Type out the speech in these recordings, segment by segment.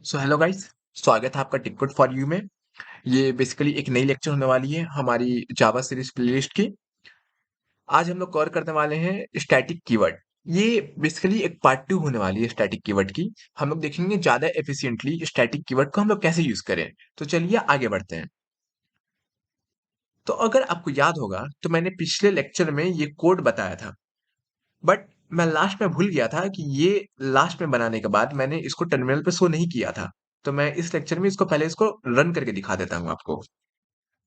So hello guys. स्वागत है आपका टिकट फॉर यू में। ये बेसिकली एक नई लेक्चर होने वाली है हमारी जावा सीरीज प्लेलिस्ट की। आज हम लोग कवर करने वाले हैं स्टैटिक कीवर्ड। ये बेसिकली एक पार्ट टू होने वाली है स्टैटिक कीवर्ड की। हम लोग देखेंगे ज्यादा एफिशिएंटली स्टैटिक कीवर्ड को हम लोग कैसे यूज करें। तो चलिए आगे बढ़ते हैं। तो अगर आपको याद होगा तो मैंने पिछले लेक्चर में ये कोड बताया था, बट मैं लास्ट में भूल गया था कि ये लास्ट में बनाने के बाद मैंने इसको टर्मिनल पे शो नहीं किया था। तो मैं इस लेक्चर में इसको पहले इसको रन करके दिखा देता हूँ आपको।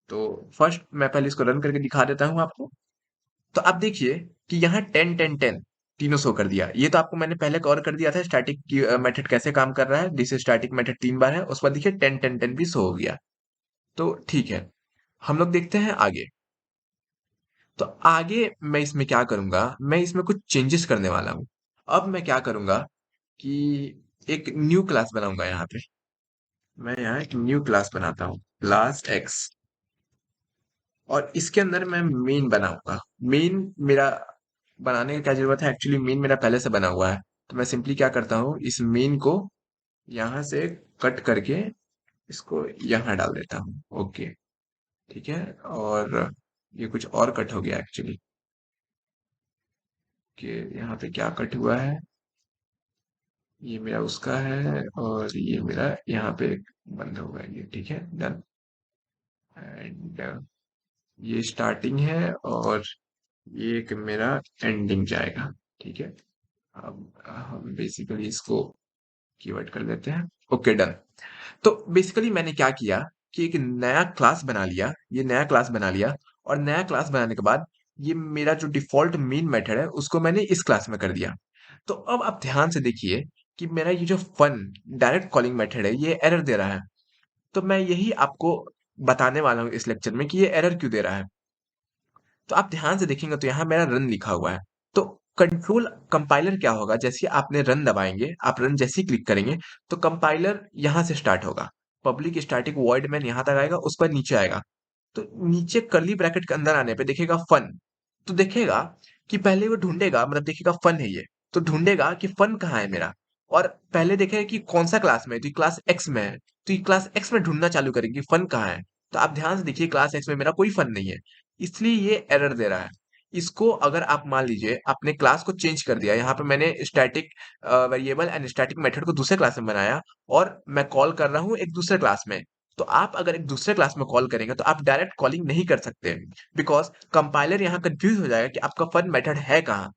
तो फर्स्ट मैं पहले इसको रन करके दिखा देता हूँ आपको। तो आप देखिए कि यहाँ 10 10 10 तीनों शो कर दिया। ये तो आपको मैंने पहले कवर कर दिया था स्टैटिक मेथड कैसे काम कर रहा है। दिस स्टैटिक मेथड 3 बार है, उस पर देखिए 10 10 10 भी शो हो गया। तो ठीक है, हम लोग देखते हैं आगे। तो आगे मैं इसमें क्या करूंगा, मैं इसमें कुछ चेंजेस करने वाला हूँ। अब मैं क्या करूंगा कि एक न्यू क्लास बनाऊंगा यहाँ पे। मैं यहाँ एक न्यू क्लास बनाता हूँ, क्लास एक्स। और इसके अंदर मैं मेन बनाऊंगा। मेन मेरा बनाने की क्या जरूरत है, एक्चुअली मेन मेरा पहले से बना हुआ है। तो मैं सिंपली क्या करता हूँ, इस मेन को यहाँ से कट करके इसको यहाँ डाल देता हूँ। ओके, ठीक है। और ये कुछ और कट हो गया एक्चुअली, कि यहाँ पे क्या कट हुआ है। ये मेरा उसका है और ये मेरा यहाँ पे बंद होगा, ये ठीक है, डन। एंड ये स्टार्टिंग है और ये एक मेरा एंडिंग जाएगा, ठीक है। अब हम बेसिकली इसको कीवर्ड कर देते हैं। Okay, done. तो बेसिकली मैंने क्या किया कि एक नया क्लास बना लिया, ये नया क्लास बना लिया। और नया क्लास बनाने के बाद ये मेरा जो डिफॉल्ट मेन मेथड है उसको मैंने इस क्लास में कर दिया। तो अब आप ध्यान से देखिए कि मेरा ये जो फन डायरेक्ट कॉलिंग मेथड है ये एरर दे रहा है। तो मैं यही आपको बताने वाला हूँ इस लेक्चर में कि ये एरर क्यों दे रहा है। तो आप ध्यान से देखेंगे तो यहाँ मेरा रन लिखा हुआ है। तो कंट्रोल कंपाइलर क्या होगा, जैसे आपने रन दबाएंगे, आप रन जैसे ही क्लिक करेंगे तो कंपाइलर यहाँ से स्टार्ट होगा। पब्लिक स्टैटिक वॉइड मैन यहाँ तक आएगा, उस पर नीचे आएगा। तो नीचे कर्ली ब्रैकेट के अंदर आने पे देखेगा फन। तो देखेगा कि पहले वो ढूंढेगा, मतलब देखेगा फन है ये, तो ढूंढेगा कि फन कहाँ है मेरा। और पहले देखेगा कि कौन सा क्लास में है, तो ये क्लास एक्स में है। तो ये क्लास एक्स में ढूंढना चालू करेगी फन कहाँ है। तो आप ध्यान से देखिए क्लास एक्स में मेरा कोई फन नहीं है, इसलिए ये एरर दे रहा है। इसको अगर आप मान लीजिए अपने क्लास को चेंज कर दिया, यहाँ पे मैंने static variable and static method को दूसरे क्लास में बनाया और मैं कॉल कर रहा हूँ एक दूसरे क्लास में। तो आप अगर एक दूसरे क्लास में कॉल करेंगे तो आप डायरेक्ट कॉलिंग नहीं कर सकते, बिकॉज कंपाइलर यहाँ कंफ्यूज हो जाएगा कि आपका फन मेथड है कहाँ।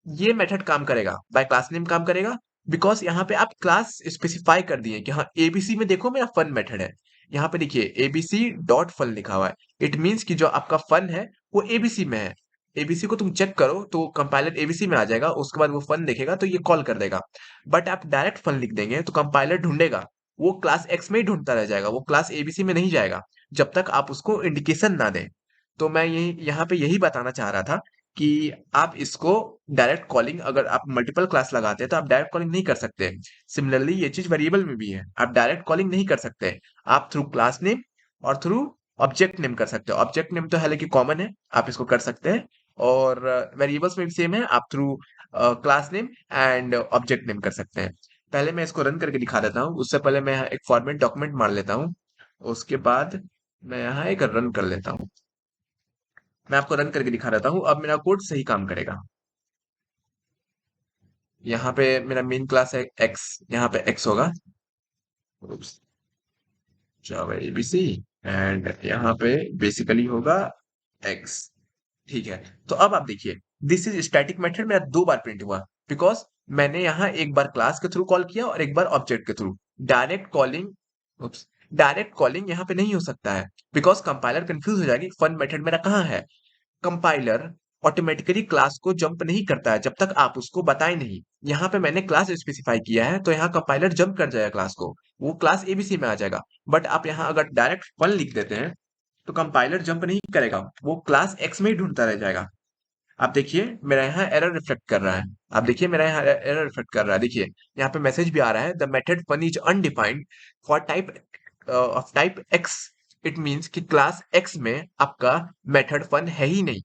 ये मेथड काम करेगा बाय क्लास नेम काम करेगा, बिकॉज यहाँ पे आप क्लास स्पेसिफाई कर दिए कि हाँ एबीसी में देखो मेरा फन मेथड है। यहाँ पे देखिए एबीसी डॉट फन लिखा हुआ है। इट मीन्स कि जो आपका फन है वो एबीसी में है। एबीसी को तुम चेक करो तो कंपाइलर एबीसी में आ जाएगा, उसके बाद वो फन देखेगा तो ये कॉल कर देगा। बट आप डायरेक्ट फन लिख देंगे तो कंपाइलर ढूंढेगा, वो क्लास एक्स में ही ढूंढता रह जाएगा, वो क्लास एबीसी में नहीं जाएगा जब तक आप उसको इंडिकेशन ना दें। तो मैं यही यहाँ पे यही बताना चाह रहा था कि आप इसको डायरेक्ट कॉलिंग, अगर आप मल्टीपल क्लास लगाते हैं तो आप डायरेक्ट कॉलिंग नहीं कर सकते। सिमिलरली ये चीज वेरिएबल में भी है, आप डायरेक्ट कॉलिंग नहीं कर सकते। आप थ्रू क्लास नेम और थ्रू ऑब्जेक्ट नेम कर सकते हो। ऑब्जेक्ट नेम तो हालांकि कॉमन है, आप इसको कर सकते हैं। और वेरिएबल्स में भी सेम है, आप through class name and object name कर सकते हैं। पहले मैं इसको रन करके दिखा देता हूँ, उससे पहले मैं एक फॉर्मेट डॉक्यूमेंट मार लेता हूँ। उसके बाद मैं यहाँ एक रन कर लेता हूँ। मैं आपको रन करके दिखा देता हूँ, अब मेरा कोड सही काम करेगा। यहाँ पे मेरा मेन क्लास है एक्स, यहाँ पे एक्स होगा, जावा एबीसी। एंड यहाँ पे बेसिकली होगा एक्स, ठीक है। तो अब आप देखिए दिस इज स्टैटिक मेथड मेरा 2 बार प्रिंट हुआ, बिकॉज मैंने यहाँ एक बार क्लास के थ्रू कॉल किया और एक बार ऑब्जेक्ट के through. Direct calling, direct calling यहाँ पे नहीं हो सकता है, बिकॉज कंपाइलर कंफ्यूज हो जाएगी फन मेथड मेरा कहाँ है। कंपाइलर ऑटोमेटिकली क्लास को जंप नहीं करता है जब तक आप उसको बताए नहीं। यहाँ पे मैंने क्लास स्पेसिफाई किया है तो यहाँ कंपाइलर जंप कर जाएगा क्लास को, वो क्लास एबीसी में आ जाएगा। बट आप यहाँ अगर डायरेक्ट फन लिख देते हैं तो कंपाइलर जंप नहीं करेगा, वो क्लास एक्स में ही ढूंढता रह जाएगा। आप देखिए मेरा यहाँ एरर रिफ्लेक्ट कर रहा है। आप देखिए मेरा यहाँ एरर रिफ्लेक्ट कर रहा है, देखिए यहाँ पे मैसेज भी आ रहा है, the method fun is undefined for type of type X. It means कि क्लास एक्स में आपका मेथड फन है ही नहीं।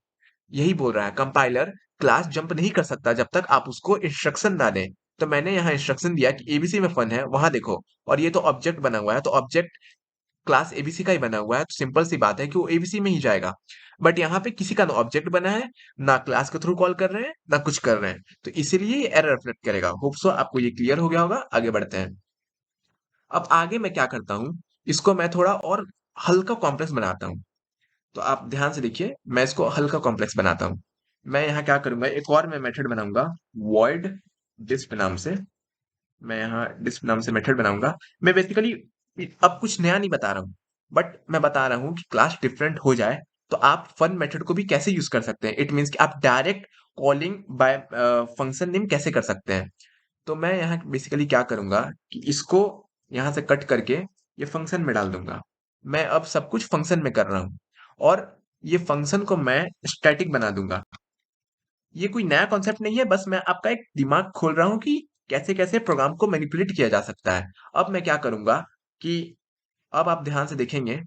यही बोल रहा है कंपाइलर, क्लास जंप नहीं कर सकता जब तक आप उसको इंस्ट्रक्शन ना दें। तो मैंने यहाँ इंस्ट्रक्शन दिया कि एबीसी में फन है, वहां देखो, और ये तो ऑब्जेक्ट बना हुआ है, तो ऑब्जेक्ट क्लास एबीसी का ही बना हुआ है, तो सिंपल सी बात है कि वो एबीसी में ही जाएगा। बट यहाँ पे किसी का ना ऑब्जेक्ट बना है, ना क्लास के थ्रू कॉल कर रहे हैं, ना कुछ कर रहे हैं, तो इसीलिए ये एरर रिफ्लेक्ट करेगा। होप सो आपको ये क्लियर हो गया होगा। आगे बढ़ते हैं। अब आगे मैं क्या करता हूँ, इसको मैं थोड़ा और हल्का कॉम्प्लेक्स बनाता हूँ। तो आप ध्यान से देखिए, मैं इसको हल्का कॉम्प्लेक्स बनाता हूँ। मैं यहाँ क्या करूंगा, एक और मैं मेथड बनाऊंगा, void disp नाम से। मैं यहाँ डिस्प नाम से मेथड बनाऊंगा। मैं बेसिकली अब कुछ नया नहीं बता रहा हूँ, बट मैं बता रहा हूँ कि क्लास डिफरेंट हो जाए तो आप फन मेथड को भी कैसे यूज कर सकते हैं। इट मीन्स कि आप direct calling bye function name कैसे कर सकते हैं। तो मैं यहाँ बेसिकली क्या करूंगा कि इसको यहाँ से कट करके ये फंक्शन में डाल दूंगा। मैं अब सब कुछ फंक्शन में कर रहा हूँ, और ये फंक्शन को मैं स्टैटिक बना दूंगा। ये कोई नया कॉन्सेप्ट नहीं है, बस मैं आपका एक दिमाग खोल रहा हूँ कि कैसे कैसे प्रोग्राम को मैनिपुलेट किया जा सकता है। अब मैं क्या करूंगा कि अब आप ध्यान से देखेंगे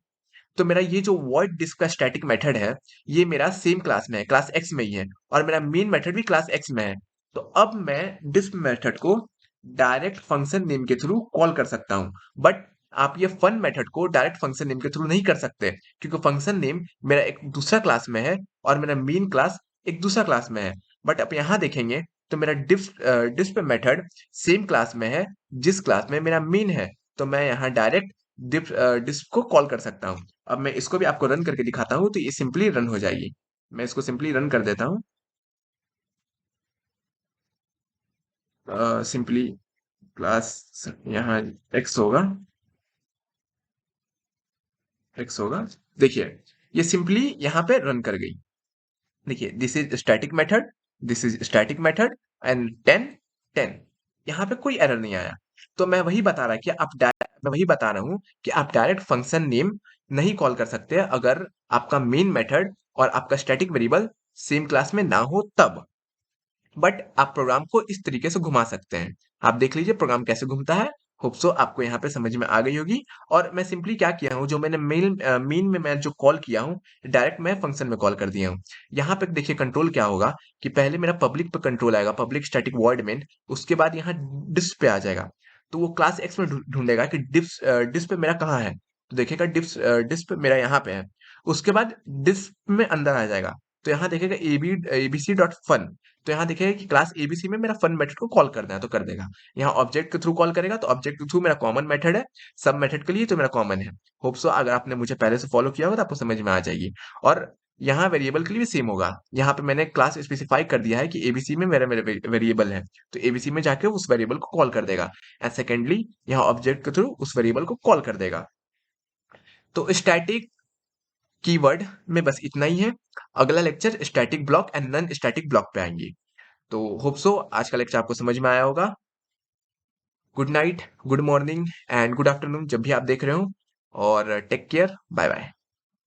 तो मेरा ये जो वॉइड डिस्क का स्टैटिक मेथड है, ये मेरा सेम क्लास में है, क्लास एक्स में ही है, और मेरा मेन मेथड भी क्लास एक्स में है। तो अब मैं डिस्क मेथड को डायरेक्ट फंक्शन नेम के थ्रू कॉल कर सकता हूँ। बट आप ये फन मेथड को डायरेक्ट फंक्शन नेम के थ्रू नहीं कर सकते, क्योंकि फंक्शन नेम मेरा एक दूसरा क्लास में है, और मेरा मेन क्लास एक दूसरा क्लास में है। बट आप यहाँ देखेंगे तो मेरा डिस्प मेथड सेम क्लास में है, जिस क्लास में मेरा मेन है। तो मैं यहाँ डायरेक्ट डिस्प को कॉल कर सकता हूँ। अब मैं इसको भी आपको रन करके दिखाता हूँ, तो ये सिंपली रन हो जाएगी। मैं इसको सिंपली रन कर देता हूँ। सिंपली क्लास यहाँ एक्स होगा, एक्स होगा। देखिए, ये सिंपली यहाँ पे रन कर गई। देखिए, this is static method, this is static method, and 10 10। यहाँ पे कोई एरर नहीं आया। तो मैं वही बता रहा कि मैं वही बता रहा हूँ कि आप डायरेक्ट फंक्शन नेम नहीं कॉल कर सकते अगर आपका मेन मेथड और आपका स्टैटिक वेरिएबल सेम क्लास में ना हो तब। बट आप प्रोग्राम को इस तरीके से घुमा सकते हैं। आप देख लीजिए प्रोग्राम कैसे घूमता है। होप सो आपको यहाँ पे समझ में आ गई होगी। और मैं सिंपली क्या किया हूँ, जो मैंने मेन में मैं जो कॉल किया हूँ, डायरेक्ट मैं फंक्शन में कॉल कर दिया हूँ। यहाँ पे देखिए कंट्रोल क्या होगा कि पहले मेरा पब्लिक पे कंट्रोल आएगा, पब्लिक स्टैटिक वॉइड मेन। उसके बाद यहाँ डिस्प पे आ जाएगा। तो वो क्लास एक्स में ढूंढेगा कि डिस्प पे मेरा कहाँ है। तो देखेगा डिस्प मेरा यहाँ पे है। उसके बाद डिस्प में अंदर आ जाएगा, तो यहाँ देखेगा एबीसी डॉट फन। तो यहाँ देखिए कि क्लास एबीसी में मेरा फन मेथड को कॉल करना है तो कर देगा। यहाँ ऑब्जेक्ट के थ्रू कॉल करेगा, तो ऑब्जेक्ट के थ्रू मेरा कॉमन मेथड है, सब मेथड के लिए तो मेरा कॉमन है। होप सो अगर आपने मुझे पहले से फॉलो किया होगा तो आपको समझ में आ जाएगी। और यहाँ वेरिएबल के लिए भी सेम होगा। यहाँ पे मैंने क्लास स्पेसिफाई कर दिया है कि एबीसी में मेरा मेरा वेरिएबल है, तो एबीसी में जाके उस वेरिएबल को कॉल कर देगा। एंड सेकेंडली यहाँ ऑब्जेक्ट के थ्रू उस वेरिएबल को कॉल कर देगा। तो स्टैटिक कीवर्ड में बस इतना ही है। अगला lecture static block and non static block पे आएंगे। तो होप सो आज का लेक्चर आपको समझ में आया होगा। Good night, good morning and good afternoon जब भी आप देख रहे हो, और टेक केयर, बाय बाय।